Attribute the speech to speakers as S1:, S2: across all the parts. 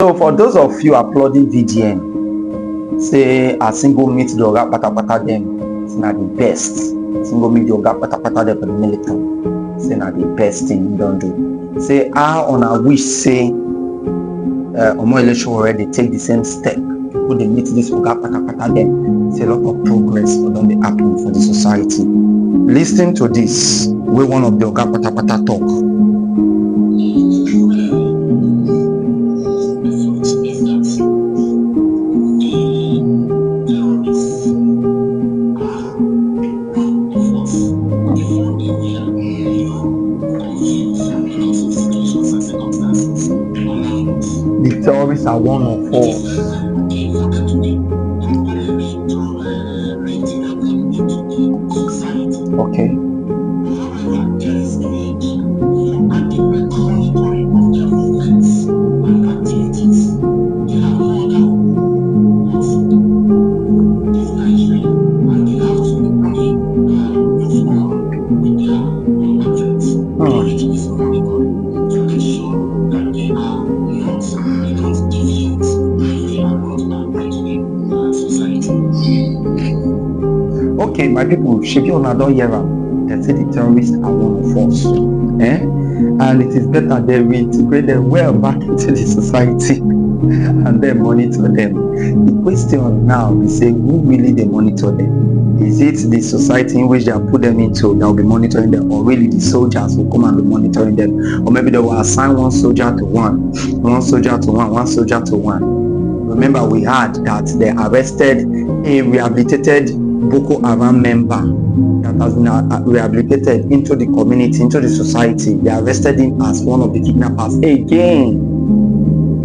S1: So for those of you applauding VDM, say a single meet the Oga Patapata them, it's not the best. Single meet the Oga Patapata them for the military, say not the best thing you don't do. Say on a wish say Omo election already take the same step. When they meet this Oga Patapata them, say a lot of progress for them they happen for the society. Listen to this, where one of the Oga Patapata talk. The terrorists are one of us. Okay. Okay, my people, Shebi Una don hear am. They say the terrorists are one of us. And it is better that we integrate them well back into the society and then monitor them. The question now is say who really they monitor them? Is it the society in which they have put them into that will be monitoring them, or really the soldiers will come and be monitoring them? Or maybe they will assign one soldier to one soldier to one. Remember, we heard that they arrested a rehabilitated Boko Haram member that has been rehabilitated into the community, into the society. They arrested him as one of the kidnappers again,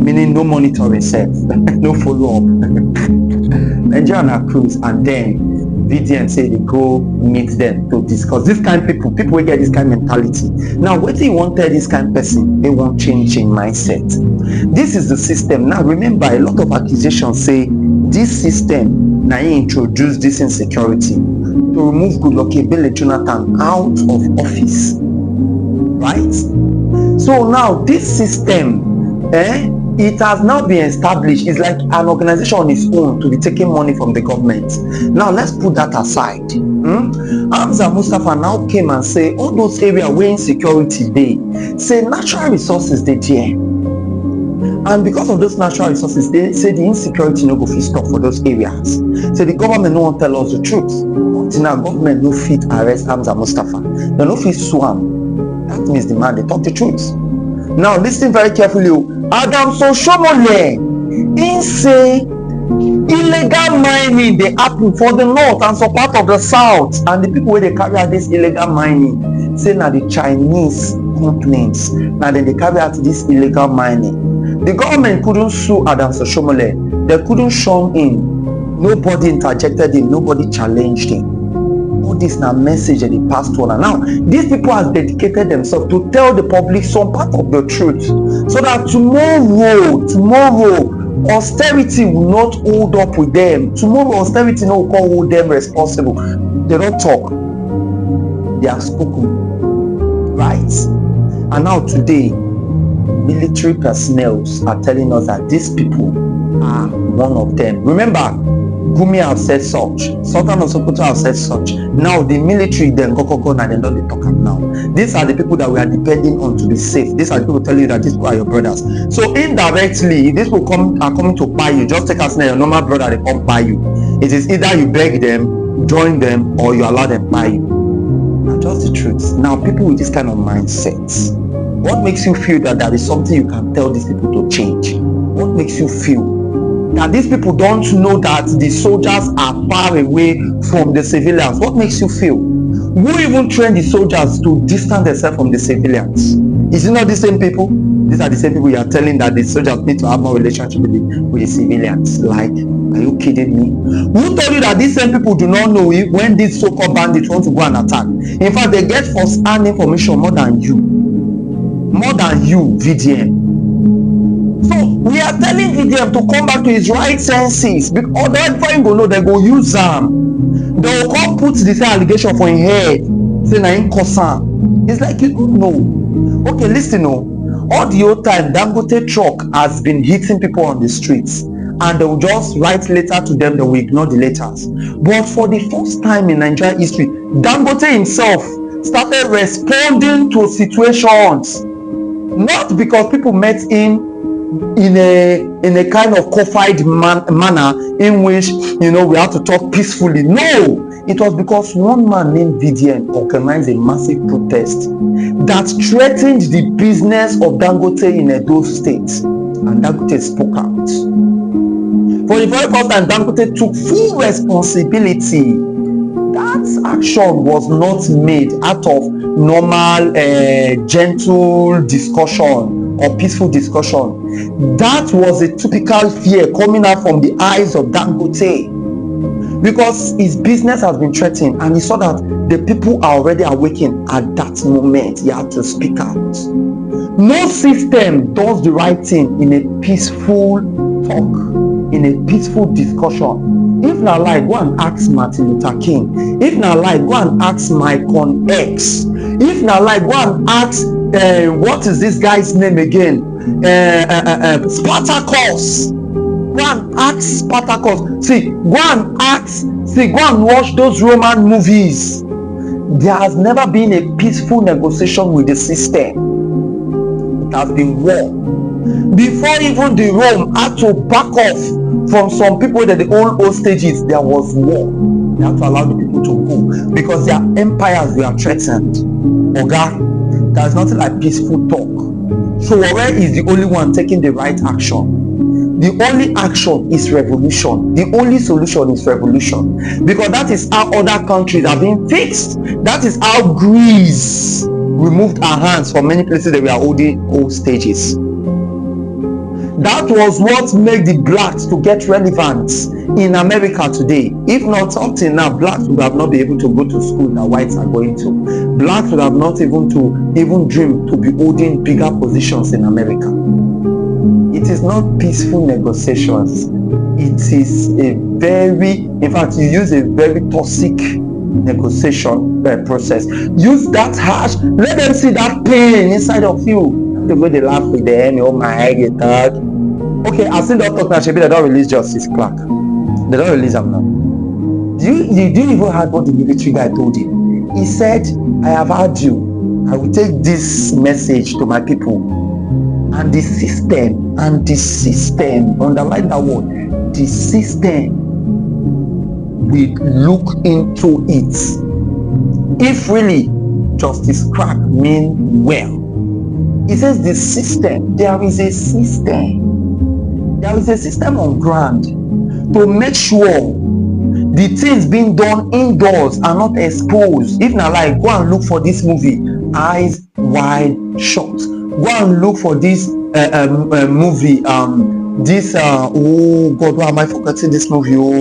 S1: meaning no monitoring self, no follow-up. Nigeria on a cruise, and then VDM say they go meet them to discuss this kind of people will get this kind of mentality. Now, what do you want to tell this kind of person? They want changing mindset. This is the system. Now, remember, a lot of accusations say this system now introduce this insecurity to remove Goodluck Ebele Jonathan out of office, right? So now this system, it has now been established. It's like an organization on its own to be taking money from the government. Now let's put that aside. Hamza Mustafa now came and say all those areas where insecurity they say natural resources they there. And because of those natural resources, they say the insecurity no go fit stop for those areas. So the government no want tell us the truth. Until now, government no fit arrest Hamza Mustafa. They no fit sue am. That means the man they talk the truth. Now listen very carefully. Adams Oshiomhole, he say illegal mining they happen for the north and some part of the south, and the people where they carry out this illegal mining say now the Chinese companies now then they carry out this illegal mining. The government couldn't sue Adams Oshiomhole. They couldn't shun him. Nobody interjected him. Nobody challenged him. All this now message that they passed on. And now these people have dedicated themselves to tell the public some part of the truth, so that tomorrow austerity will not hold up with them. Tomorrow austerity no will hold them responsible. They don't talk. They have spoken. Right? And now today, military personnel are telling us that these people are one of them. Remember, Gumi have said such, Sultan of Sokoto have said such. Now the military then go and they don't talk up now. These are the people that we are depending on to be safe. These are the people telling you that these people are your brothers. So indirectly, these people are coming to buy you. Just take us now, your normal brother, they come buy you. It is either you beg them, join them, or you allow them buy you. Now just the truth. Now people with this kind of mindset, what makes you feel that there is something you can tell these people to change? What makes you feel that these people don't know that the soldiers are far away from the civilians? What makes you feel? Who even train the soldiers to distance themselves from the civilians? Is it not the same people? These are the same people you are telling that the soldiers need to have more relationship with the civilians. Like, are you kidding me? Who told you that these same people do not know when these so-called bandits want to go and attack? In fact, they get first-hand information more than you, VDM. So we are telling VDM to come back to his right senses, because otherwise you go know they go use them. They will come put this allegation for his head, say na him cause am. It's like you don't know. Okay, listen. All the old time, Dangote truck has been hitting people on the streets, and they will just write letter to them, they will ignore the letters. But for the first time in Nigerian history, Dangote himself started responding to situations, not because people met him in a kind of qualified manner in which we have to talk peacefully. No, it was because one man named VDM organized a massive protest that threatened the business of Dangote in Edo State, and Dangote spoke out. For the very first time, Dangote took full responsibility. That action was not made out of normal gentle discussion or peaceful discussion. That was a typical fear coming out from the eyes of Dangote, because his business has been threatened, and he saw that the people are already awakened. At that moment, he had to speak out. No system does the right thing in a peaceful talk, in a peaceful discussion. If not like, go and ask Martin Luther King. If not like, go and ask Malcolm X. If not like, go and ask what is this guy's name again? Spartacus. Go and ask Spartacus. Go and watch those Roman movies. There has never been a peaceful negotiation with the system. It has been war. Before even the Rome had to back off from some people that the old stages, there was war. They had to allow the people to go because their empires were threatened. Oga, there's nothing like peaceful talk. So where is the only one taking the right action? The only action is revolution. The only solution is revolution, because that is how other countries have been fixed. That is how Greece removed our hands from many places that we are holding old stages. That was what made the blacks to get relevance in America today. If not up till now, blacks would have not been able to go to school that whites are going to. Blacks would have not even dream to be holding bigger positions in America. It is not peaceful negotiations. It is in fact, you use a very toxic negotiation process. Use that harsh, let them see that pain inside of you. The way they laugh with them, oh my head, you talk. Okay, I've seen that talk now. They don't release Justice Clark. They don't release him now. Do you even heard what the military guy told him? He said, I have heard you. I will take this message to my people. And the system, underline that word, the system will look into it. If really Justice Clark mean well. He says the system, there is a system on ground to make sure the things being done indoors are not exposed. If not like, go and look for this movie, Eyes Wide Shut. Go and look for this movie, oh God, why am I forgetting this movie? Go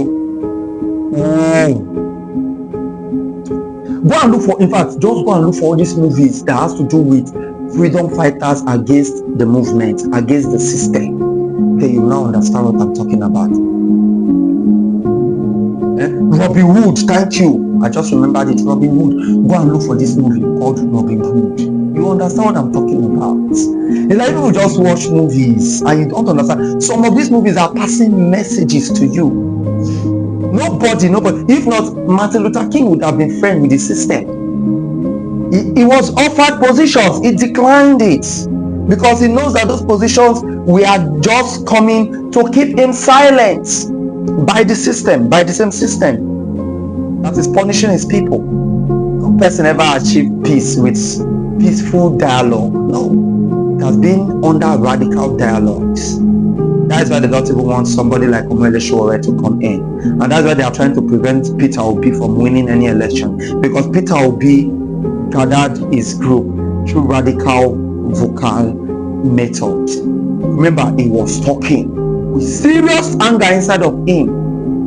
S1: and look for, in fact, just go and look for all these movies that has to do with freedom fighters against the movement, against the system. Okay, you now understand what I'm talking about. Robin Hood, thank you. I just remembered it, Robin Hood. Go and look for this movie called Robin Hood. You understand what I'm talking about? It's like people just watch movies and you don't understand. Some of these movies are passing messages to you. Nobody. If not, Martin Luther King would have been friends with the system. He was offered positions, he declined it because he knows that those positions were just coming to keep him silent by the system, by the same system that is punishing his people. No person ever achieved peace with peaceful dialogue. No, it has been under radical dialogues. That is why they don't even want somebody like Omele Sowore to come in, and that's why they are trying to prevent Peter Obi from winning any election, because Peter Obi gathered his group through radical vocal methods. Remember, he was talking with serious anger inside of him.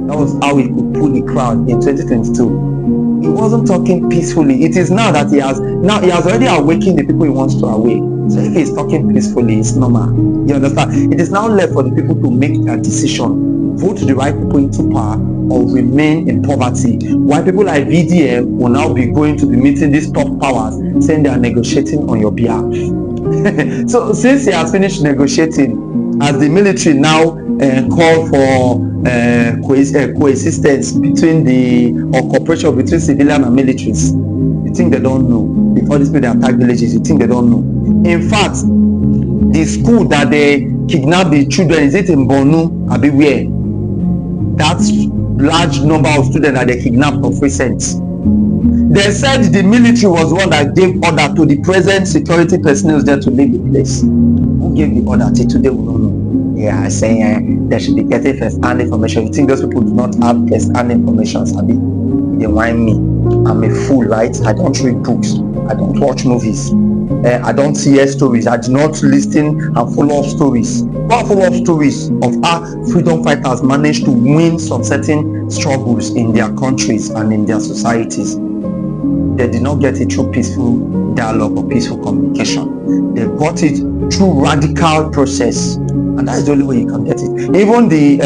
S1: That was how he could pull the crowd in 2022. He wasn't talking peacefully. It is now that he has already awakened the people he wants to awake. So if he's talking peacefully, it's normal. You understand? It is now left for the people to make their decision. Vote the right people into power or remain in poverty. While people like VDM will now be going to be meeting these top powers, saying they are negotiating on your behalf. So since he has finished negotiating, as the military now call for coexistence or cooperation between civilian and militaries, you think they don't know? Before this people attack villages, you think they don't know? In fact, the school that they kidnap the children, is it in Borno? Abi where? That large number of students that they kidnapped of recent. They said the military was the one that gave order to the present security personnel there to leave the place. Who gave the order? Till today we don't know. Yeah, saying they should be getting first-hand information. You think those people do not have first-hand information, Sabi? They whine me. I'm a fool, right? I don't read books. I don't watch movies. I don't hear stories. I do not listen and follow up stories. Not follow up stories of how freedom fighters managed to win some certain struggles in their countries and in their societies. They did not get it through peaceful dialogue or peaceful communication. They got it through radical process, and that's the only way you can get it. Even the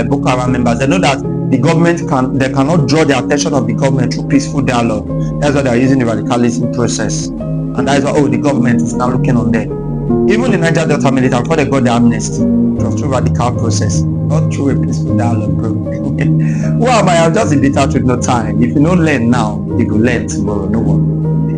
S1: Boko Haram members, they know that the government cannot draw the attention of the government through peaceful dialogue. That's why they are using the radicalism process, and that's why the government is now looking on them. Even the Niger Delta military, before they got the amnesty, it was through radical process, not through a peaceful dialogue, bro. Who am I? I'm just a bitter with no time. If you don't learn now, you will learn tomorrow. No one.